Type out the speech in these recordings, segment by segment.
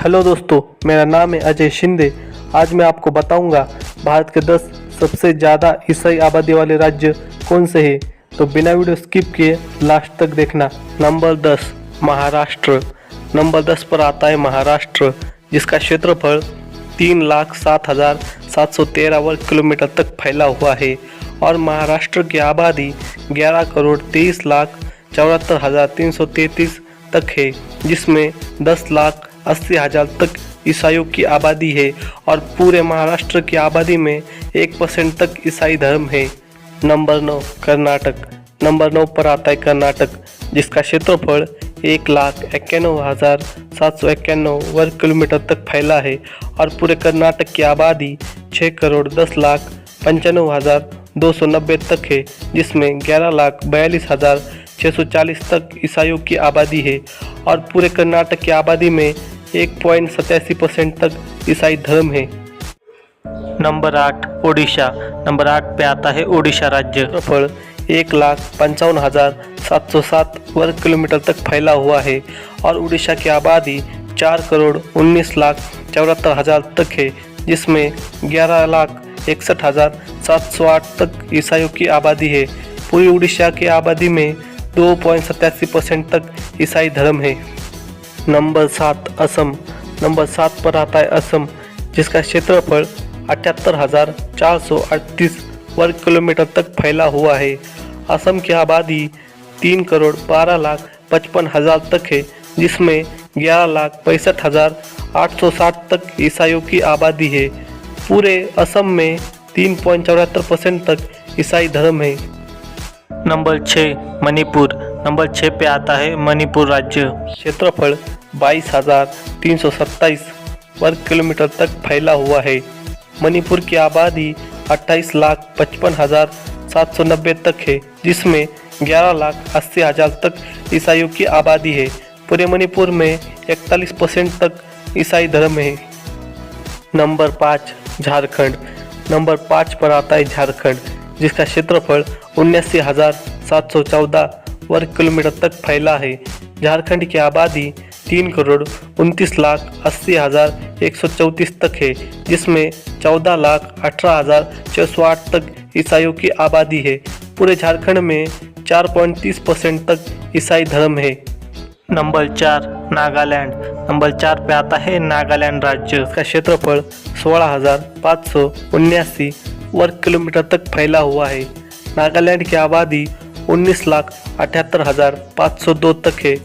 Hello दोस्तों, मेरा नाम है अजय शिंदे। आज मैं आपको बताऊंगा भारत के 10 सबसे ज़्यादा ईसाई आबादी वाले राज्य कौन से हैं। तो बिना वीडियो स्किप किए लास्ट तक देखना। नंबर 10 महाराष्ट्र। नंबर 10 पर आता है महाराष्ट्र, जिसका क्षेत्रफल 3,07,713 वर्ग किलोमीटर तक फैला हुआ है और महाराष्ट्र की आबादी 11,23,74,333 तक है, जिसमें 10,80,000 तक ईसाइयों की आबादी है और पूरे महाराष्ट्र की आबादी में 1% तक ईसाई धर्म है। नंबर 9 कर्नाटक। नंबर 9 पर आता है कर्नाटक, जिसका क्षेत्रफल 1,91,791 वर्ग किलोमीटर तक फैला है और पूरे कर्नाटक की आबादी 6,10,95,290 तक है, जिसमें 11,42,640 तक ईसाइयों की आबादी है और पूरे कर्नाटक की आबादी में 1.87% तक ईसाई धर्म है। नंबर 8 ओडिशा। नंबर 8 पे आता है ओडिशा राज्य। क्षेत्रफल 1,55,707 वर्ग किलोमीटर तक फैला हुआ है और उड़ीसा की आबादी 4,19,74,000 तक है, जिसमें 11,61,708 तक ईसाइयों की आबादी है। पूरी उड़ीसा की आबादी में 2.87% तक ईसाई धर्म है। नंबर 7 असम। नंबर 7 पर आता है असम, जिसका क्षेत्रफल 78,438 वर्ग किलोमीटर तक फैला हुआ है। असम की आबादी 3,12,55,000 तक है, जिसमें 11,65,860 तक ईसाइयों की आबादी है। पूरे असम में 3.74% तक ईसाई धर्म है। नंबर 6 मणिपुर। नंबर 6 पे आता है मणिपुर राज्य। क्षेत्रफल 22,327 वर्ग किलोमीटर तक फैला हुआ है। मणिपुर की आबादी 28,55,790 तक है, जिसमें 11,80,000 तक ईसाइयों की आबादी है। पूरे मणिपुर में 41% तक ईसाई धर्म है। नंबर 5 झारखंड। नंबर 5 पर आता है झारखंड, जिसका क्षेत्रफल 79,714 वर्ग किलोमीटर तक फैला है। झारखंड की आबादी 3,29,80,134 तक है, जिसमें 14,18,608 तक ईसाइयों की आबादी है। पूरे झारखंड में 4.30% तक ईसाई धर्म है। नंबर 4 नागालैंड। नंबर 4 पे आता है नागालैंड राज्य। इसका क्षेत्रफल 16,579 वर्ग किलोमीटर तक फैला हुआ है। नागालैंड की आबादी 19,78,502 तक है,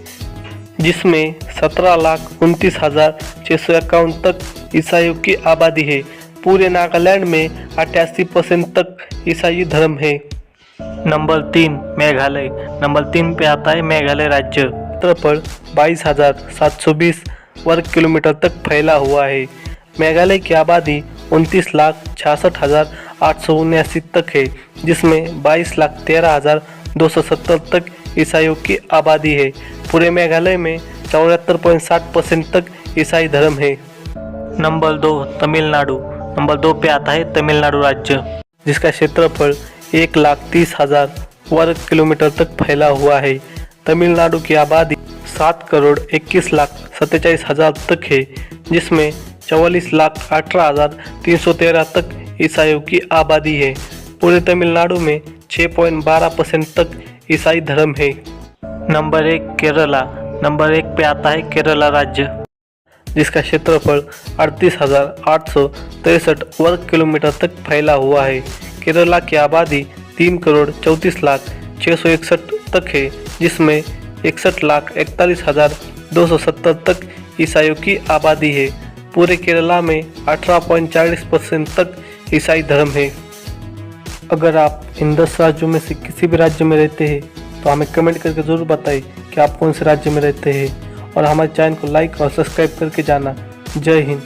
जिसमें 17,29,651 तक ईसाइयों की आबादी है। पूरे नागालैंड में 88% तक ईसाई धर्म है। नंबर 3 मेघालय। नंबर 3 पे आता है मेघालय राज्य। क्षेत्रफल 22,720 वर्ग किलोमीटर तक फैला हुआ है। मेघालय की आबादी 29,66,879 तक है, जिसमें 22,13,270 तक ईसाइयों की आबादी है। पूरे मेघालय में 74.60% तक ईसाई धर्म है। नंबर 2 तमिलनाडु। नंबर 2 पे आता है तमिलनाडु राज्य, जिसका क्षेत्रफल 1,30,000 वर्ग किलोमीटर तक फैला हुआ है। तमिलनाडु की आबादी 7,21,47,000 तक है, जिसमें 44,18,313 तक ईसाइयों की आबादी है। पूरे तमिलनाडु में 6.12% तक ईसाई धर्म है। नंबर 1 केरला। नंबर 1 पे आता है केरला राज्य, जिसका क्षेत्रफल 38,863 वर्ग किलोमीटर तक फैला हुआ है। केरला की आबादी 3,34,661 तक है, जिसमें 61,41,270 तक ईसाइयों की आबादी है। पूरे केरला में 18.40% तक ईसाई धर्म है। अगर आप इन 10 राज्यों में से किसी भी राज्य में रहते हैं तो हमें कमेंट करके ज़रूर बताएं कि आप कौन से राज्य में रहते हैं और हमारे चैनल को लाइक और सब्सक्राइब करके जाना। जय हिंद।